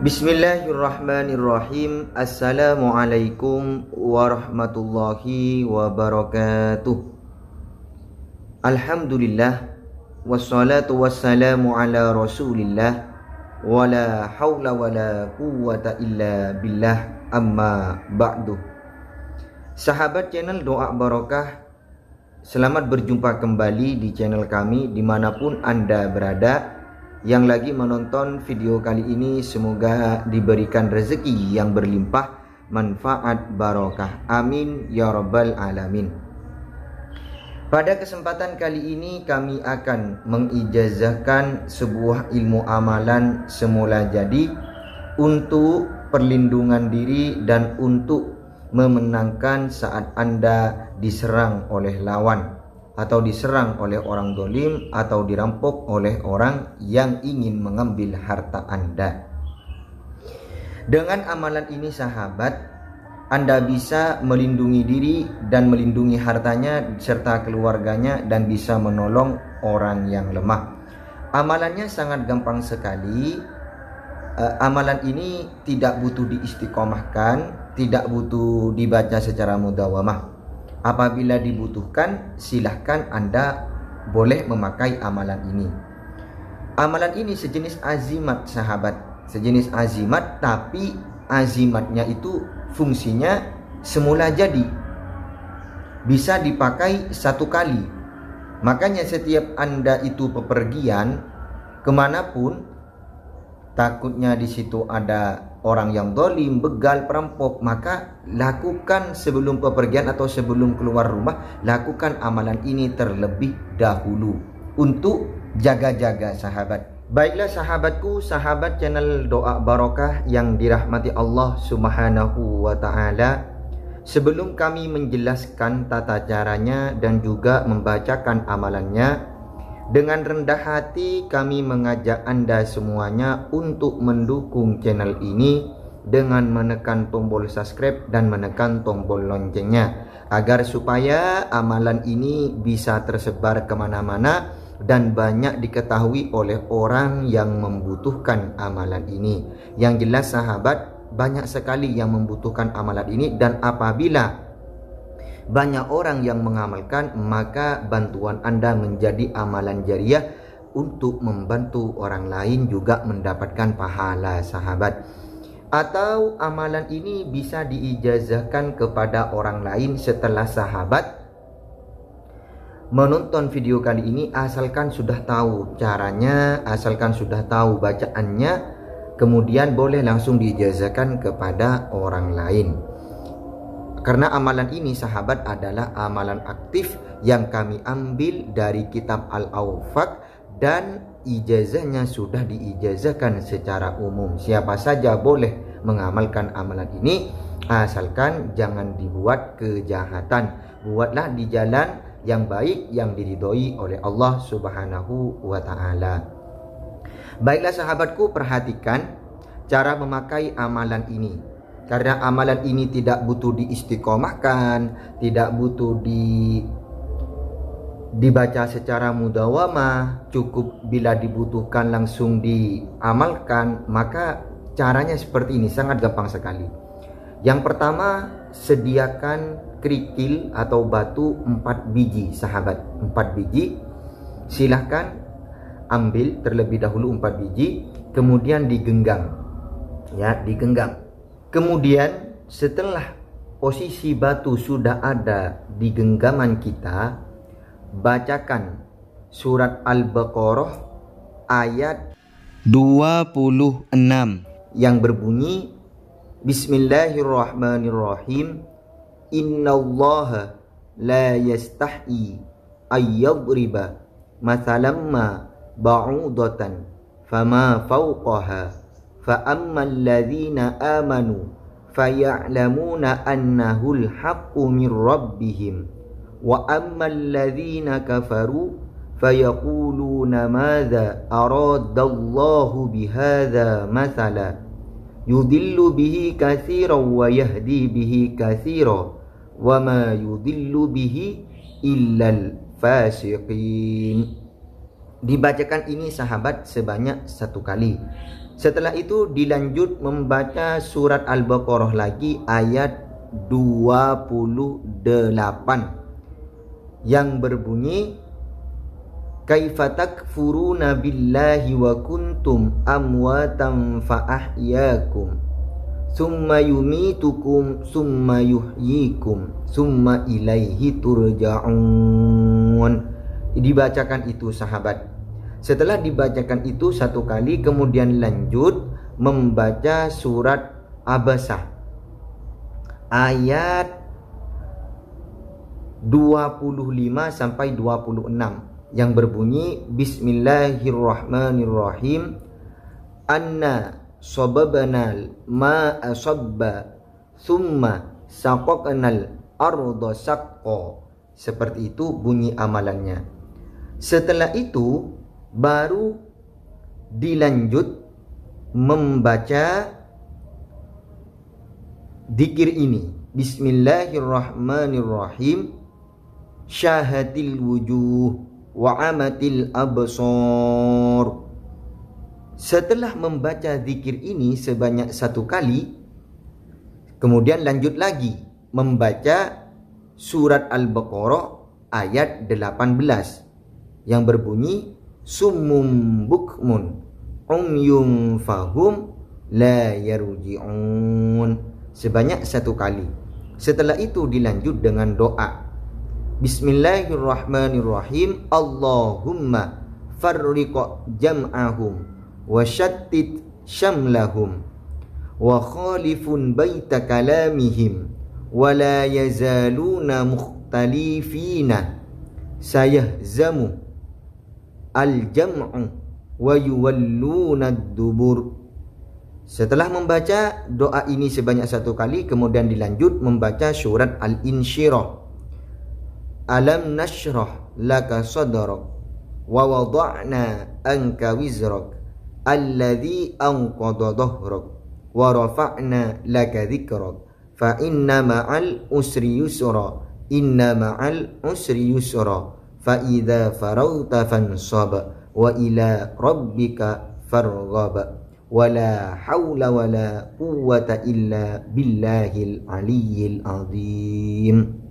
Bismillahirrahmanirrahim. Assalamualaikum warahmatullahi wabarakatuh. Alhamdulillah, wassalatu wassalamu ala rasulillah, wala hawla wala quwwata illa billah, amma ba'du. Sahabat channel Doa Barokah, selamat berjumpa kembali di channel kami dimanapun Anda berada. Yang lagi menonton video kali ini, semoga diberikan rezeki yang berlimpah, manfaat, barokah. Amin ya rabbal alamin. Pada kesempatan kali ini kami akan mengijazahkan sebuah ilmu amalan semula jadi untuk perlindungan diri dan untuk memenangkan saat Anda diserang oleh lawan, atau diserang oleh orang dolim, atau dirampok oleh orang yang ingin mengambil harta Anda. Dengan amalan ini sahabat, Anda bisa melindungi diri dan melindungi hartanya serta keluarganya, dan bisa menolong orang yang lemah. Amalannya sangat gampang sekali. Amalan ini tidak butuh diistiqomahkan, tidak butuh dibaca secara mudawamah. Apabila dibutuhkan, silahkan Anda boleh memakai amalan ini. Amalan ini sejenis azimat sahabat, sejenis azimat, tapi azimatnya itu fungsinya semula jadi, bisa dipakai satu kali. Makanya setiap Anda itu bepergian kemanapun, takutnya di situ ada orang yang dolim, begal, perampok, maka lakukan sebelum bepergian atau sebelum keluar rumah, lakukan amalan ini terlebih dahulu untuk jaga-jaga sahabat. Baiklah sahabatku, sahabat channel Doa Barokah yang dirahmati Allah Subhanahu wa Ta'ala, sebelum kami menjelaskan tata caranya dan juga membacakan amalannya, dengan rendah hati kami mengajak Anda semuanya untuk mendukung channel ini dengan menekan tombol subscribe dan menekan tombol loncengnya, agar supaya amalan ini bisa tersebar kemana-mana dan banyak diketahui oleh orang yang membutuhkan amalan ini. Yang jelas sahabat, banyak sekali yang membutuhkan amalan ini, dan apabila banyak orang yang mengamalkan, maka bantuan Anda menjadi amalan jariah untuk membantu orang lain juga mendapatkan pahala sahabat. Atau amalan ini bisa diijazahkan kepada orang lain setelah sahabat menonton video kali ini, asalkan sudah tahu caranya, asalkan sudah tahu bacaannya, kemudian boleh langsung diijazahkan kepada orang lain. Karena amalan ini sahabat adalah amalan aktif yang kami ambil dari kitab Al-Awfaq, dan ijazahnya sudah diijazahkan secara umum. Siapa saja boleh mengamalkan amalan ini, asalkan jangan dibuat kejahatan. Buatlah di jalan yang baik yang diridhoi oleh Allah Subhanahu wa Ta'ala. Baiklah sahabatku, perhatikan cara memakai amalan ini. Karena amalan ini tidak butuh diistiqomahkan, tidak butuh dibaca secara mudawamah, cukup bila dibutuhkan langsung diamalkan. Maka caranya seperti ini, sangat gampang sekali. Yang pertama, sediakan kerikil atau batu 4 biji sahabat, 4 biji. Silahkan ambil terlebih dahulu 4 biji, kemudian digenggam, ya, digenggam. Kemudian setelah posisi batu sudah ada di genggaman kita, bacakan surat Al-Baqarah ayat 26 yang berbunyi, Bismillahirrahmanirrahim, Innallaha la yastahyi ayyadriba mathalamma ba'udatan fama fawqaha فَأَمَّا الَّذِينَ آمَنُوا فَيَعْلَمُونَ أَنَّهُ الْحَقُّ مِنْ رَبِّهِمْ وَأَمَّا الَّذِينَ كَفَرُوا فَيَقُولُونَ مَاذَا أَرَادَ اللَّهُ بِهَذَا مَثَلًا يُضِلُّ بِهِ كَثِيرًا وَيَهْدِي بِهِ كَثِيرًا وَمَا يُضِلُّ بِهِ إِلَّا الْفَاسِقِينَ. Dibacakan ini sahabat sebanyak 1 kali. Setelah itu dilanjut membaca surat Al-Baqarah lagi ayat 28 yang berbunyi kaifa takfuruna billahi wa kuntum amwatan fa ahyaakum summa yumitukum summa yuhyikum summa ilaihi turja'un. Dibacakan itu sahabat. Setelah dibacakan itu satu kali, kemudian lanjut membaca surat Abasah ayat 25 sampai 26 yang berbunyi Bismillahirrahmanirrahim. Anna sababanal ma'a sabba thumma saqaqnal arda saqqa. Seperti itu bunyi amalannya. Setelah itu baru dilanjut membaca zikir ini. Bismillahirrahmanirrahim. Syahatil wujuh wa amatil absar. Setelah membaca zikir ini sebanyak satu kali, kemudian lanjut lagi membaca surat Al-Baqarah ayat 18 yang berbunyi summum bukmun umyum fahum la yarji'un, sebanyak satu kali. Setelah itu dilanjut dengan doa. Bismillahirrahmanirrahim. Allahumma farriq jam'ahum wa shattit syamlahum wa khalifun baita kalamihim wa la yazaluna mukhtalifina sayahzamu al-jam'u wa yuwalluna ad-dubur. Setelah membaca doa ini sebanyak satu kali, kemudian dilanjut membaca surat Al-Insyirah. Alam nashrah laka sadrak wa wada'na anka wizrak alladhi anqadha dhahrak wa rafa'na laka dhikrak fa inna ma'al usri yusra inna ma'al usri yusra fa idza faragta fansab wa ila rabbika farghab wala haula wala quwwata illa billahil aliyyil azim.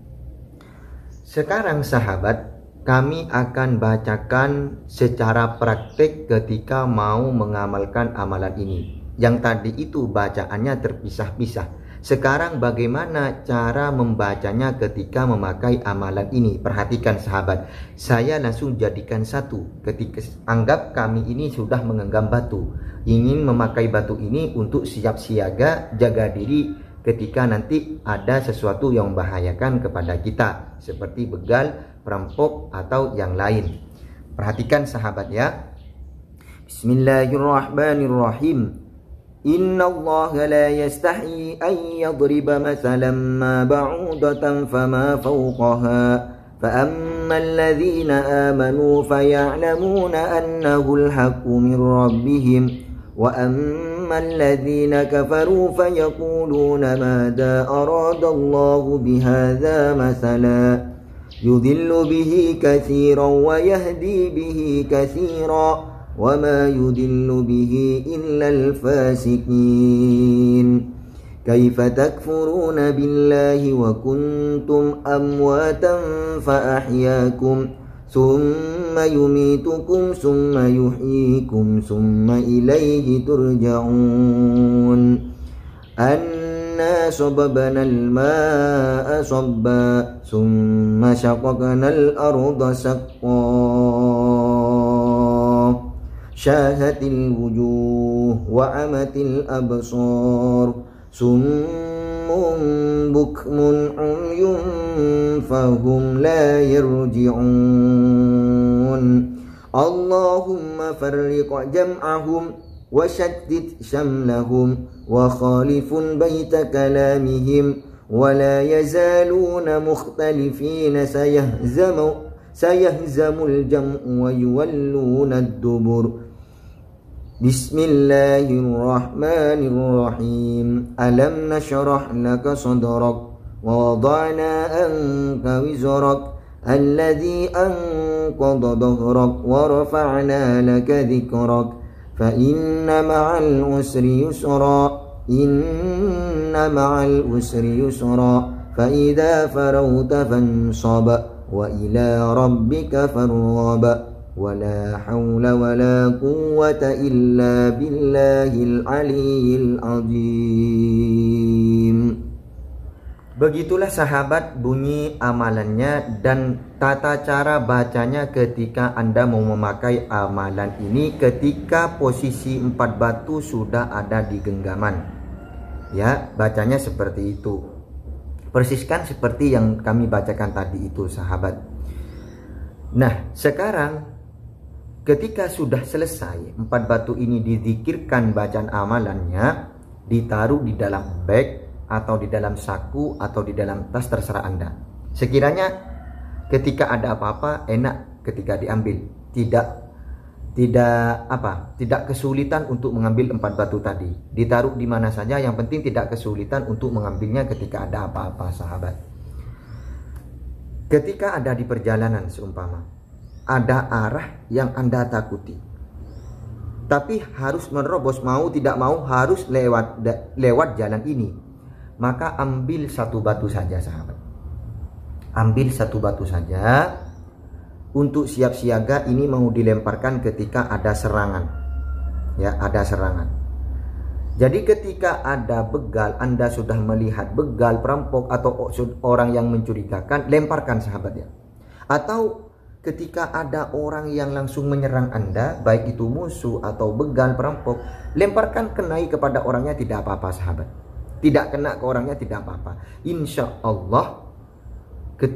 Sekarang sahabat, kami akan bacakan secara praktik ketika mau mengamalkan amalan ini. Yang tadi itu bacaannya terpisah-pisah. Sekarang bagaimana cara membacanya ketika memakai amalan ini? Perhatikan sahabat, saya langsung jadikan satu. Ketika anggap kami ini sudah menggenggam batu, ingin memakai batu ini untuk siap siaga jaga diri ketika nanti ada sesuatu yang membahayakan kepada kita, seperti begal, perampok atau yang lain. Perhatikan sahabat ya. Bismillahirrahmanirrahim. Inna Allah la yastahi an yadriba masalan ma ba'udatan fama fawqaha fa amma alladhina amanu faya'lamuna annahu al-haqqu min rabbihim wa amma alladhina kafaru fayaquluna madha arada Allah bihadha masala yudhillu bihi katsiran wa yahdi bihi katsiran wa ma yudillu bihi illa al-fasiqin. Kaifa takfuruna billahi wa kuntum amwatan fa ahyaakum summa yumitukum summa yuhyikum summa ilayhi turja'un. Anna sababana al-ma'a sabba summa shaqaqna al-arda shaqqa syahatil wujuh wa amatil absar summun bukmun umyun fahum la yarji'un. Allahumma farriq jam'ahum wa shaddid syamlahum wa khalifun baita kalamihim wa la yazaluna mukhtalifina sayahzamul jam'u wa yuwalluna ad-dubur. Bismillahirrahmanirrahim. Alam nashrah laka sadrak wa wada'na anka wizrak alladhi anqadha dhahrak wa rafa'na laka dhikrak fa inna ma'al usri yusra inna ma'al usri yusra fa idza faragta fansab wa ila rabbika farghab wala haula wala quwwata illa billahil aliyyil azim. Begitulah sahabat bunyi amalannya dan tata cara bacanya ketika Anda mau memakai amalan ini ketika posisi 4 batu sudah ada di genggaman. Ya, bacanya seperti itu. Persiskan seperti yang kami bacakan tadi itu sahabat. Nah, sekarang ketika sudah selesai 4 batu ini dizikirkan bacaan amalannya, ditaruh di dalam bag atau di dalam saku atau di dalam tas, terserah Anda. Sekiranya ketika ada apa-apa enak ketika diambil, tidak kesulitan untuk mengambil 4 batu tadi. Ditaruh di mana saja, yang penting tidak kesulitan untuk mengambilnya ketika ada apa-apa sahabat. Ketika ada di perjalanan seumpama ada arah yang Anda takuti, tapi harus menerobos, mau tidak mau harus lewat jalan ini, maka ambil 1 batu saja sahabat. Ambil 1 batu saja untuk siap siaga, ini mau dilemparkan ketika ada serangan. Ya, ada serangan. Jadi ketika ada begal, Anda sudah melihat begal, perampok atau orang yang mencurigakan, lemparkan sahabat ya. Atau ketika ada orang yang langsung menyerang Anda, baik itu musuh atau begal, perampok, lemparkan, kenai kepada orangnya, tidak apa-apa sahabat. Tidak kena ke orangnya, tidak apa-apa. Insya Allah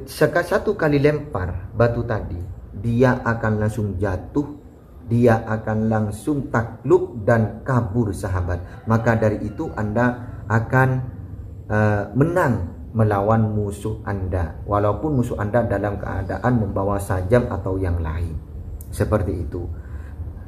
satu kali lempar batu tadi, dia akan langsung jatuh, dia akan langsung takluk dan kabur sahabat. Maka dari itu Anda akan menang melawan musuh Anda, walaupun musuh Anda dalam keadaan membawa sajam atau yang lain. Seperti itu.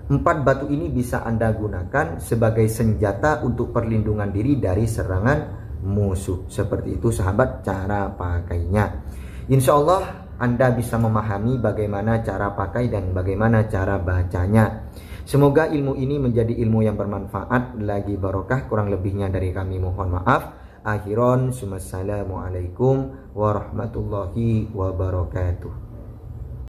4 batu ini bisa Anda gunakan sebagai senjata untuk perlindungan diri dari serangan musuh. Seperti itu sahabat cara pakainya. Insya Allah Anda bisa memahami bagaimana cara pakai dan bagaimana cara bacanya. Semoga ilmu ini menjadi ilmu yang bermanfaat, lagi barokah. Kurang lebihnya dari kami mohon maaf. Akhiron, assalamualaikum warahmatullahi wabarakatuh.